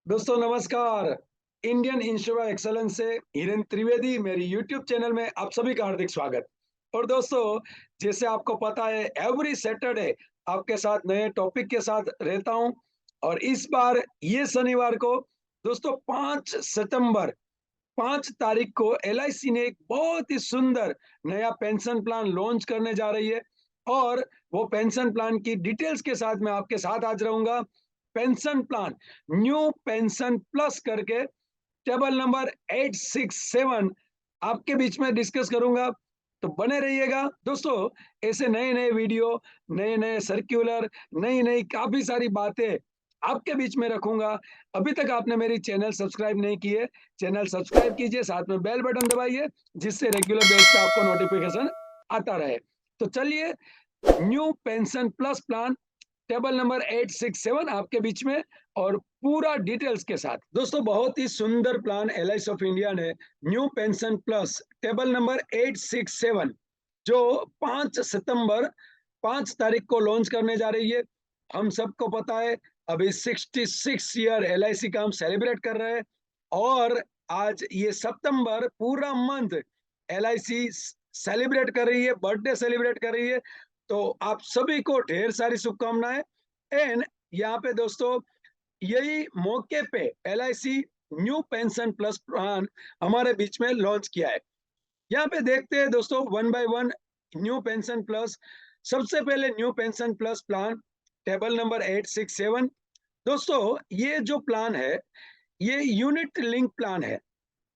दोस्तों नमस्कार। Indian insurance excellence से हिरेन त्रिवेदी मेरी यूट्यूब चैनल में आप सभी का हार्दिक स्वागत। और दोस्तों, जैसे आपको पता है एवरी सैटरडे आपके साथ नए टॉपिक के साथ रहता हूं। और इस बार ये शनिवार को दोस्तों 5 सितंबर 5 तारीख को एलआईसी ने एक बहुत ही सुंदर नया पेंशन प्लान लॉन्च करने जा रही है। और वो पेंशन प्लान की डिटेल्स के साथ मैं आपके साथ आज रहूंगा। Pension plan new pension plus करके टेबल नंबर 867 आपके बीच में डिस्कस करूंगा। तो बने रहिएगा दोस्तों। ऐसे नए नए वीडियो, नए नए सर्क्यूलर, नई नई काफी सारी बातें आपके बीच में रखूंगा। अभी तक आपने मेरी चैनल सब्सक्राइब नहीं की है, चैनल सब्सक्राइब कीजिए, साथ में बेल बटन दबाइए, जिससे रेगुलर बेस पे आपको नोटिफिकेशन आता रहे। तो चलिए, new pension plus plan table number 867 आपके बीच में, और पूरा डिटेल्स के साथ। दोस्तों, बहुत ही सुंदर प्लान एलआईसी ऑफ इंडिया ने new pension plus table number 867 जो 5 सितंबर 5 तारीख को लॉन्च करने जा रही है। हम सबको पता है, अभी 66 ईयर एलआईसी का हम सेलिब्रेट कर रहे हैं। और आज ये सितंबर पूरा मंथ एलआईसी सेलिब्रेट कर रही है, बर्थडे सेलिब्रेट कर रही है। तो आप सभी को ढेर सारी शुभकामनाएं। एंड यहाँ पे दोस्तों, यही मौके पे LIC new pension plus plan हमारे बीच में लॉन्च किया है। यहाँ पे देखते हैं दोस्तों, one by one new pension plus. सबसे पहले new pension plus plan table number 867। दोस्तों, ये जो प्लान है, ये यूनिट लिंक प्लान है।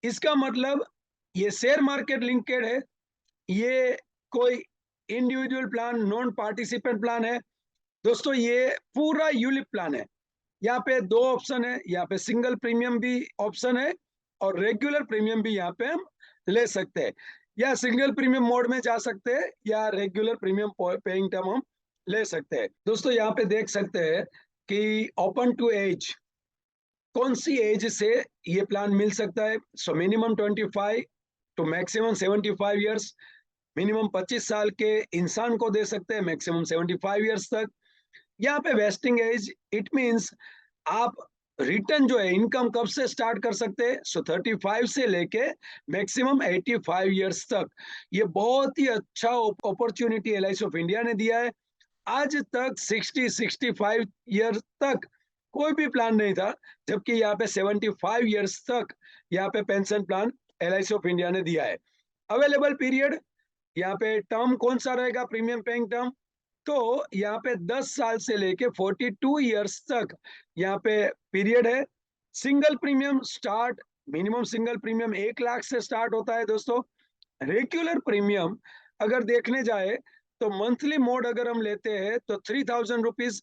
इसका मतलब ये शेयर मार्केट लिंकेड है। ये कोई individual plan, non participant plan है। दोस्तों, ये पूरा यूलिप प्लान है। यहाँ पे दो ऑप्शन है, यहाँ पे सिंगल प्रीमियम भी ऑप्शन है, और रेगुलर प्रीमियम भी यहाँ पे हम ले सकते हैं। या सिंगल प्रीमियम मोड में जा सकते हैं, या रेगुलर प्रीमियम पेइंग टर्म हम ले सकते हैं। दोस्तों, यहाँ पे देख सकते हैं कि ओपन टू एज, कौन सी एज से ये प्लान मिल सकता है। So minimum 25 to maximum 75 years. Minimum 25 साल के इंसान को दे सकते हैं, मैक्सिमम 75 ईयर्स तक। यहाँ पे वेस्टिंग एज, इट मींस आप रिटर्न जो है इनकम कब से स्टार्ट कर सकते हैं। सो 35 से लेके मैक्सिमम 85 ईयर्स तक। ये बहुत ही अच्छा अपॉर्चुनिटी एलआईसी ऑफ इंडिया ने दिया है। आज तक 60-65 ईयर तक कोई भी प्लान नहीं था, जबकि यहाँ पे 75 ईयर्स तक यहाँ पे pension plan LIC of India ने दिया है। अवेलेबल पीरियड, यहाँ पे टर्म कौन सा रहेगा, प्रीमियम पेइंग टर्म। तो यहाँ पे 10 साल से लेके 42 ईयर्स तक यहाँ पे पीरियड है। Single premium start, minimum single premium 1 lakh से स्टार्ट होता है दोस्तों। रेगुलर प्रीमियम अगर देखने जाए तो मंथली मोड अगर हम लेते हैं तो 3000 रुपीज,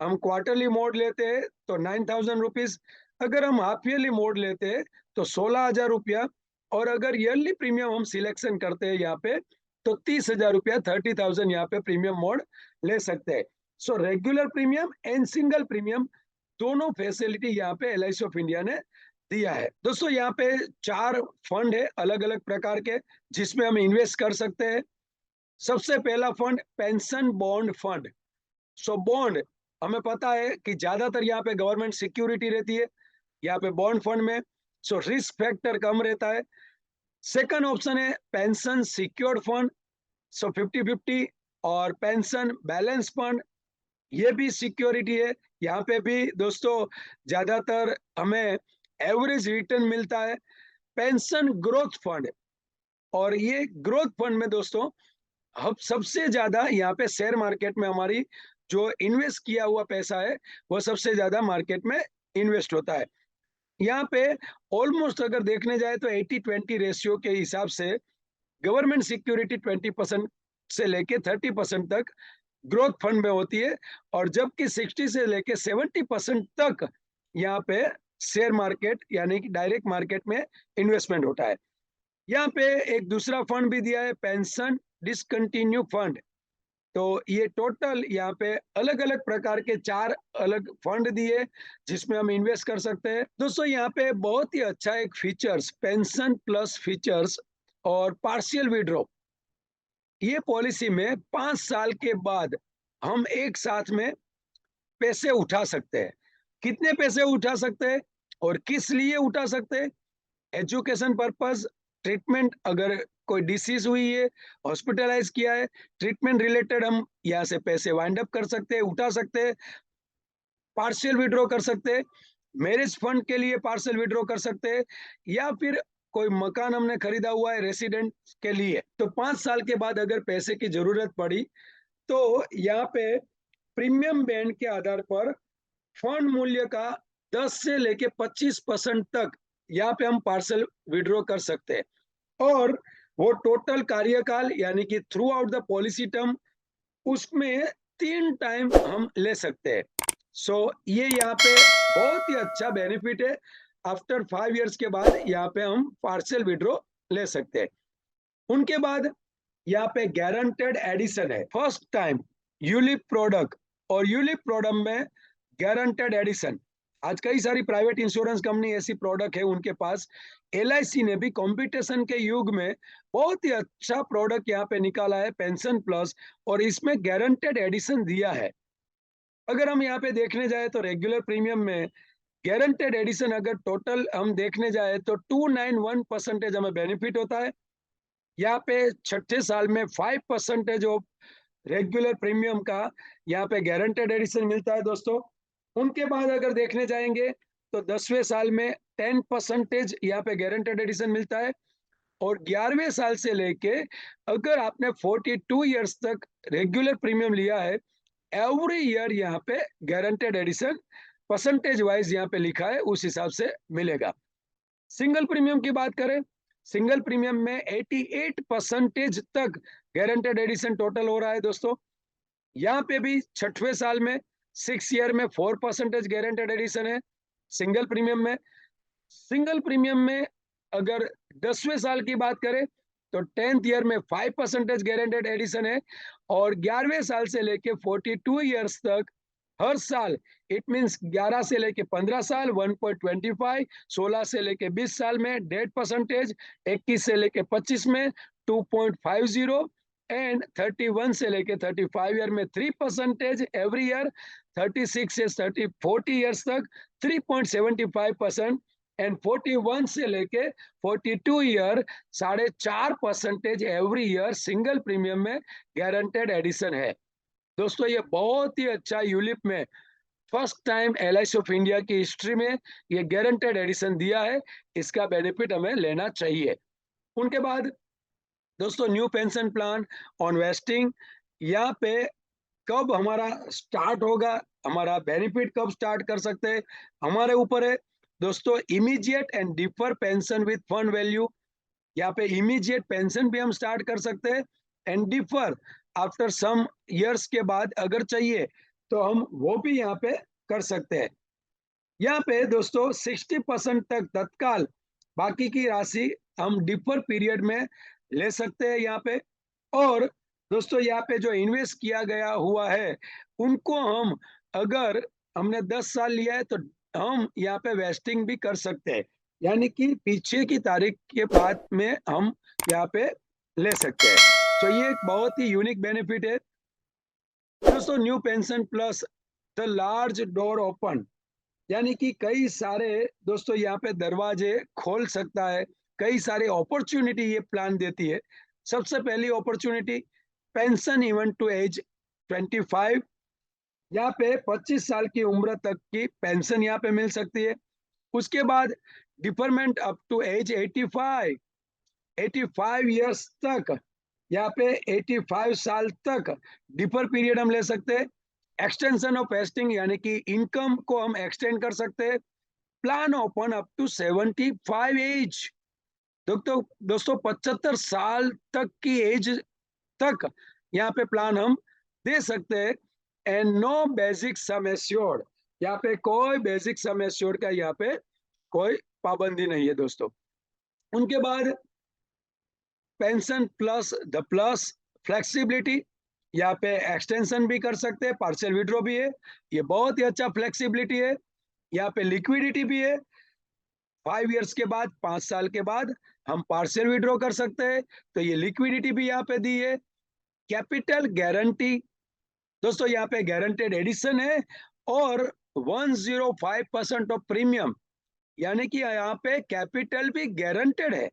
हम क्वार्टरली मोड लेते हैं तो 9000 रुपीज, अगर हम हाफ ईयरली मोड लेते हैं तो 16,000 रुपया, और अगर ईयरली प्रीमियम हम सिलेक्शन करते हैं यहाँ पे तो 30,000 रुपया, 30,000 यहाँ पे प्रीमियम मोड ले सकते हैं। So regular premium and single premium दोनों फैसिलिटी यहाँ पे एलआईसी ऑफ इंडिया ने दिया है। दोस्तों, यहाँ पे 4 फंड है अलग अलग प्रकार के, जिसमें हम इन्वेस्ट कर सकते हैं। सबसे पहला fund pension bond fund. So bond, हमें पता है कि ज्यादातर यहाँ पे गवर्नमेंट सिक्योरिटी रहती है यहाँ पे बॉन्ड फंड में। सो रिस्क फैक्टर कम रहता है। सेकंड ऑप्शन है पेंशन सिक्योर्ड फंड। सो 50-50। और पेंशन बैलेंस फंड, ये भी सिक्योरिटी है। यहाँ पे भी दोस्तों ज्यादातर हमें एवरेज रिटर्न मिलता है। पेंशन ग्रोथ फंड, और ये ग्रोथ फंड में दोस्तों हम सबसे ज्यादा यहाँ पे शेयर मार्केट में हमारी जो इन्वेस्ट किया हुआ पैसा है वो सबसे ज्यादा मार्केट में इन्वेस्ट होता है। यहाँ पे ऑलमोस्ट अगर देखने जाए तो 80-20 रेशियो के हिसाब से गवर्नमेंट सिक्योरिटी 20% से लेके 30% तक ग्रोथ फंड में होती है, और जबकि 60 से लेके 70% तक यहाँ पे शेयर मार्केट यानी कि डायरेक्ट मार्केट में इन्वेस्टमेंट होता है। यहाँ पे एक दूसरा फंड भी दिया है, पेंशन डिसकंटिन्यू फंड। तो ये टोटल यहाँ पे अलग अलग प्रकार के 4 अलग फंड दिए, जिसमें हम इन्वेस्ट कर सकते हैं। दोस्तों, यहाँ पे बहुत ही अच्छा एक फीचर्स, पेंशन प्लस फीचर्स और पार्शियल विड्रॉ। ये पॉलिसी में 5 साल के बाद हम एक साथ में पैसे उठा सकते हैं। कितने पैसे उठा सकते हैं? और किस लिए उठा सकते हैं? एजुकेशन पर्पस, ट्रीटमेंट, अगर कोई डिसीज हुई है, हॉस्पिटलाइज किया है, ट्रीटमेंट रिलेटेड हम यहाँ से पैसे वाइंड अप कर सकते हैं, उठा सकते हैं, पार्शियल विड्रॉ कर सकते हैं, मैरिज फंड के लिए पार्शियल विड्रॉ कर सकते हैं, या फिर कोई मकान हमने खरीदा हुआ है रेसिडेंट के लिए, तो 5 साल के बाद अगर पैसे की जरूरत पड़ी तो यहाँ पे प्रीमियम बैंड के आधार पर फंड मूल्य का 10 से लेके 25% तक यहाँ पे हम पार्सल विड्रॉ कर सकते हैं। और वो टोटल कार्यकाल यानी कि through out the policy term, उसमें 3 टाइम हम ले सकते हैं। सो ये यहाँ पे बहुत ही अच्छा बेनिफिट है। आफ्टर 5 इयर्स के बाद यहाँ पे हम पार्सल विड्रॉ ले सकते हैं। उनके बाद यहाँ पे गारंटेड एडिशन है, फर्स्ट टाइम यूलिप प्रोडक्ट, और यूलिप प्रोडक्ट में गारंटेड एडिशन। आज कई सारी प्राइवेट इंश्योरेंस कंपनी ऐसी प्रोडक्ट है उनके पास। एलआईसी ने भी कंपटीशन के युग में बहुत ही अच्छा प्रोडक्ट यहाँ पे निकाला है, पेंशन प्लस, और इसमें गारंटेड एडिशन दिया है। अगर हम यहाँ पे देखने जाए तो रेगुलर प्रीमियम में गारंटेड एडिशन अगर टोटल हम देखने जाए तो 291% हमें बेनिफिट होता है। यहाँ पे छठे साल में 5% ऑफ रेगुलर प्रीमियम का यहाँ पे गारंटेड एडिशन मिलता है दोस्तों। उनके बाद अगर देखने जाएंगे तो 10वें साल में 10% यहाँ पे गारंटेड एडिशन मिलता है। और 11वें साल से लेके अगर आपने 42 ईयर्स तक रेगुलर प्रीमियम लिया है, एवरी ईयर यहाँ पे गारंटेड एडिशन परसेंटेज वाइज यहाँ पे लिखा है, उस हिसाब से मिलेगा। सिंगल प्रीमियम की बात करें, सिंगल प्रीमियम में 88% तक गारंटेड एडिशन टोटल हो रहा है दोस्तों। यहाँ पे भी छठवें साल में 6 ईयर में 4% गारंटेड एडिशन है सिंगल प्रीमियम में। सिंगल प्रीमियम में अगर 10वें साल की बात करें तो 10th ईयर में 5% गारंटेड एडिशन है। और 11वें साल से लेके 42 ईयर्स तक हर साल, इट मींस 11 से लेके 15 साल 1.25, 16 से लेके 20 साल में 1.5%, 21 से लेके 25 में 2.50, एंड 31 से लेके 35 ईयर में 3% एवरी ईयर, 36 से 40 ईयर्स तक 3.75%, एंड 41 से लेके 42 year 4.5% every year single premium में गारंटेड एडिशन है दोस्तों। ये बहुत ही अच्छा यूलिप में first time LIC of India की हिस्ट्री में ये गारंटेड एडिशन दिया है, इसका बेनिफिट हमें लेना चाहिए। उनके बाद दोस्तों new pension plan on wasting, यहाँ पे कब हमारा स्टार्ट होगा, हमारा बेनिफिट कब स्टार्ट कर सकते हैं, हमारे ऊपर है दोस्तों। Immediate and differ pension with fund value, यहाँ पे इमीडिएट पेंशन भी हम स्टार्ट कर सकते हैं, and defer after some years के बाद अगर चाहिए तो हम वो भी यहाँ पे कर सकते हैं। यहाँ पे दोस्तों 60% तक तत्काल, बाकी की राशि हम डिफर पीरियड में ले सकते हैं यहाँ पे। और दोस्तों यहाँ पे जो इन्वेस्ट किया गया हुआ है उनको हम, अगर हमने 10 साल लिया है तो हम यहाँ पे वेस्टिंग भी कर सकते हैं, यानी कि पीछे की तारीख के बाद में हम यहाँ पे ले सकते हैं। तो ये एक बहुत ही यूनिक बेनिफिट है दोस्तों। New pension plus the large door open, यानी कि कई सारे दोस्तों यहाँ पे दरवाजे खोल सकता है, कई सारे अपॉर्चुनिटी ये प्लान देती है। सबसे पहली opportunity, pension even to age 25, यहाँ पे 25 साल की उम्र तक की पेंशन यहाँ पे मिल सकती है। उसके बाद deferment up to age 85, 85 years तक, यहाँ पे 85 साल तक डिफर पीरियड हम ले सकते हैं। एक्सटेंशन ऑफ वेस्टिंग, यानी कि इनकम को हम एक्सटेंड कर सकते हैं। Plan open up to 75 age, दोस्तों 75 साल तक की एज तक यहाँ पे प्लान हम दे सकते हैं। And no basic sum assured, यहाँ पे कोई बेसिक सम एश्योर्ड का यहाँ पे कोई पाबंदी नहीं है दोस्तों। उनके बाद pension plus the plus flexibility, यहाँ पे एक्सटेंशन भी कर सकते हैं, पार्शियल विड्रॉ भी है, ये बहुत ही अच्छा फ्लेक्सिबिलिटी है। यहाँ पे लिक्विडिटी भी है, 5 इयर्स के बाद, 5 साल के बाद हम पार्शियल विड्रॉ कर सकते हैं, तो ये लिक्विडिटी भी यहाँ पे दी है। कैपिटल गारंटी, दोस्तों यहाँ पे गारंटेड एडिशन है, और 105% ऑफ प्रीमियम यानी कि यहाँ पे कैपिटल भी गारंटेड है,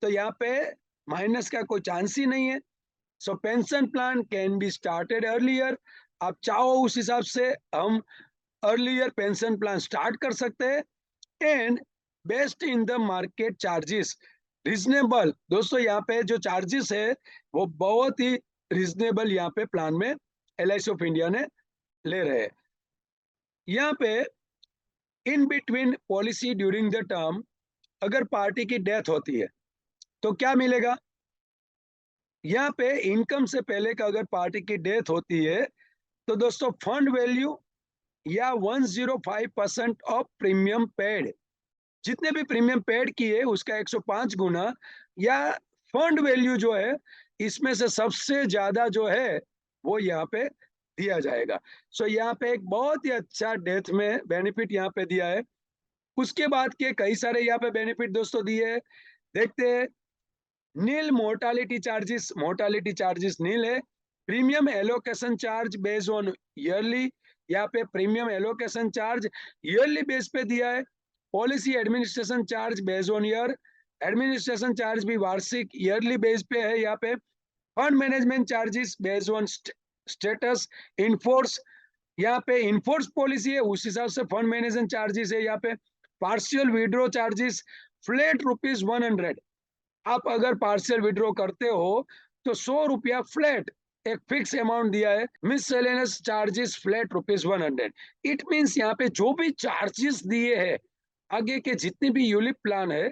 तो यहाँ पे माइनस का कोई चांस ही नहीं है। So pension plan can be started earlier. आप चाहो उस हिसाब से हम अर्लियर पेंशन प्लान स्टार्ट कर सकते हैं, and best in the market charges reasonable. दोस्तों यहाँ पे जो चार्जेस है वो बहुत ही रीजनेबल यहाँ पे प्लान में LIC ऑफ इंडिया ने ले रहे हैं। यहाँ पे in between policy during the term, अगर पार्टी की डेथ होती है तो क्या मिलेगा? यहाँ पे इनकम से पहले का अगर पार्टी की डेथ होती है तो दोस्तों फंड वैल्यू या 105% ऑफ प्रीमियम पेड, जितने भी प्रीमियम पेड किए उसका 105 गुना, या फंड वैल्यू जो है इसमें से सबसे ज्यादा जो है वो यहाँ पे दिया जाएगा। सो यहाँ पे एक बहुत ही अच्छा डेथ में बेनिफिट यहाँ पे दिया है। उसके बाद के कई सारे यहाँ पे बेनिफिट दोस्तों दिए है, देखते हैं। नील मोर्टालिटी चार्जेस नील है। Premium allocation charge based on yearly, यहाँ पे premium allocation charge yearly base पे दिया है। Policy administration charge based on year, administration charge भी वार्षिक ईयरली बेस पे है यहाँ पे। Fund management charges based on status enforce, यहाँ पे इनफोर्स पॉलिसी है उस हिसाब से फंड मैनेजमेंट चार्जेस है यहाँ पे। Partial withdraw charges flat ₹100। आप अगर पार्शियल विड्रॉ करते हो तो ₹100 फ्लैट एक फिक्स अमाउंट दिया है। Miscellaneous charges flat ₹100। It means यहाँ पे जो भी चार्जेस दिए हैं आगे के जितने भी यूलिप प्लान है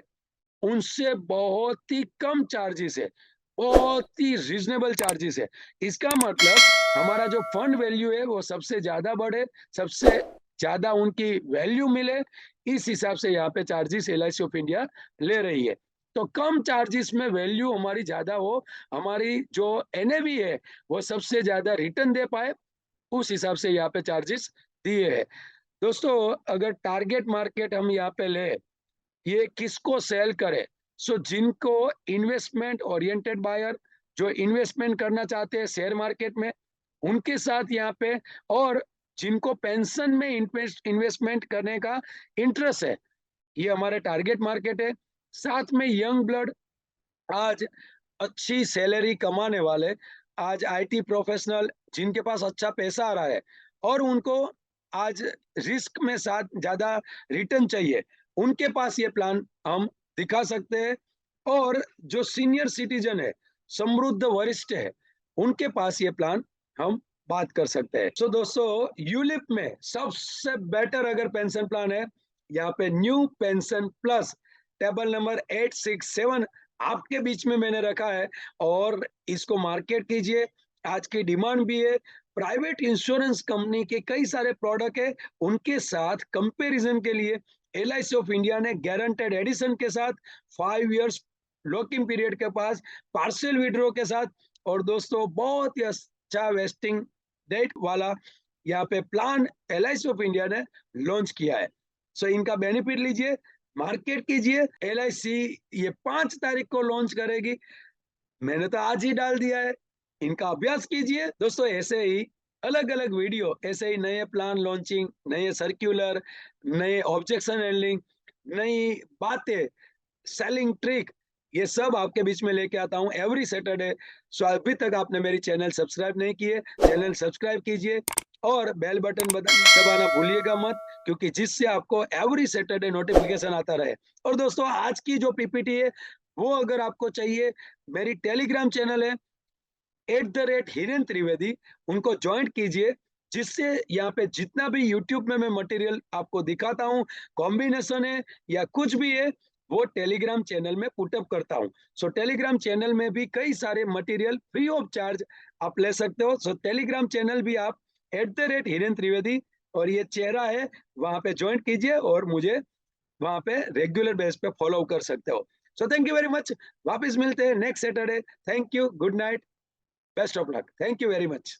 उनसे बहुत ही कम चार्जेस है, बहुत ही रीजनेबल चार्जेस है। इसका मतलब हमारा जो फंड वैल्यू है वो सबसे ज्यादा बढ़े, सबसे ज्यादा उनकी वैल्यू मिले, इस हिसाब से यहाँ पे चार्जेस LIC ऑफ इंडिया ले रही है। तो कम चार्जेस में वैल्यू हमारी ज्यादा हो, हमारी जो NAV है वो सबसे ज्यादा रिटर्न दे पाए, उस हिसाब से यहाँ पे चार्जेस दिए है। दोस्तों अगर टारगेट मार्केट हम यहाँ पे ले, ये किसको सेल करे? सो जिनको इन्वेस्टमेंट ओरिएंटेड बायर, जो इन्वेस्टमेंट करना चाहते हैं शेयर मार्केट में, उनके साथ यहाँ पे, और जिनको पेंशन में इन्वेस्टमेंट करने का इंटरेस्ट है, ये हमारे टारगेट मार्केट है। साथ में यंग ब्लड, आज अच्छी सैलरी कमाने वाले, आज IT प्रोफेशनल जिनके पास अच्छा पैसा आ रहा है और उनको आज रिस्क में साथ ज्यादा रिटर्न चाहिए, उनके पास ये प्लान हम दिखा सकते हैं। और जो सीनियर सिटीजन है, समृद्ध वरिष्ठ है, उनके पास ये प्लान हम बात कर सकते हैं। सो दोस्तों यूलिप में सबसे बेटर अगर पेंशन प्लान है, यहाँ पे new pension plus table number 867 आपके बीच में मैंने रखा है, और इसको मार्केट कीजिए। आज की डिमांड भी है, प्राइवेट इंश्योरेंस कंपनी के कई सारे प्रोडक्ट है, उनके साथ कंपैरिजन के लिए LIC ऑफ इंडिया ने गारंटेड एडिशन के साथ 5 इयर्स लॉकिंग पीरियड के पास पार्शियल विड्रॉ के साथ, और दोस्तों बहुत ही अच्छा वेस्टिंग डेट वाला यहाँ पे प्लान LIC ऑफ इंडिया ने लॉन्च किया है। सो इनका बेनिफिट लीजिए, मार्केट कीजिए। LIC ये 5 तारीख को लॉन्च करेगी, मैंने तो आज ही डाल दिया है, इनका अभ्यास कीजिए। दोस्तों ऐसे ही अलग अलग वीडियो, ऐसे ही नए प्लान लॉन्चिंग, नए सर्क्यूलर, नए ऑब्जेक्शन हैंडलिंग, नई बातें, सेलिंग ट्रिक, ये सब आपके बीच में लेके आता हूँ एवरी सैटरडे। सो अभी तक आपने मेरी चैनल सब्सक्राइब नहीं किए, चैनल सब्सक्राइब कीजिए और बेल बटन दबाना भूलिएगा मत, क्योंकि जिससे आपको एवरी सैटरडे नोटिफिकेशन आता रहे। और दोस्तों आज की जो PPT है वो अगर आपको चाहिए, मेरी टेलीग्राम चैनल है @हिरेन त्रिवेदी, उनको ज्वाइन कीजिए, जिससे यहाँ पे जितना भी यूट्यूब में मैं मटेरियल आपको दिखाता हूँ, कॉम्बिनेशन है या कुछ भी है, वो टेलीग्राम चैनल में पुटअप करता हूँ। सो टेलीग्राम चैनल में भी कई सारे मटेरियल फ्री ऑफ चार्ज आप ले सकते हो। सो टेलीग्राम चैनल भी आप @हिरेन त्रिवेदी, और ये चेहरा है, वहां पे ज्वाइन कीजिए और मुझे वहां पे रेगुलर बेस पे फॉलो कर सकते हो। So thank you very much, वापस मिलते हैं next Saturday. Thank you, good night, best of luck, thank you very much.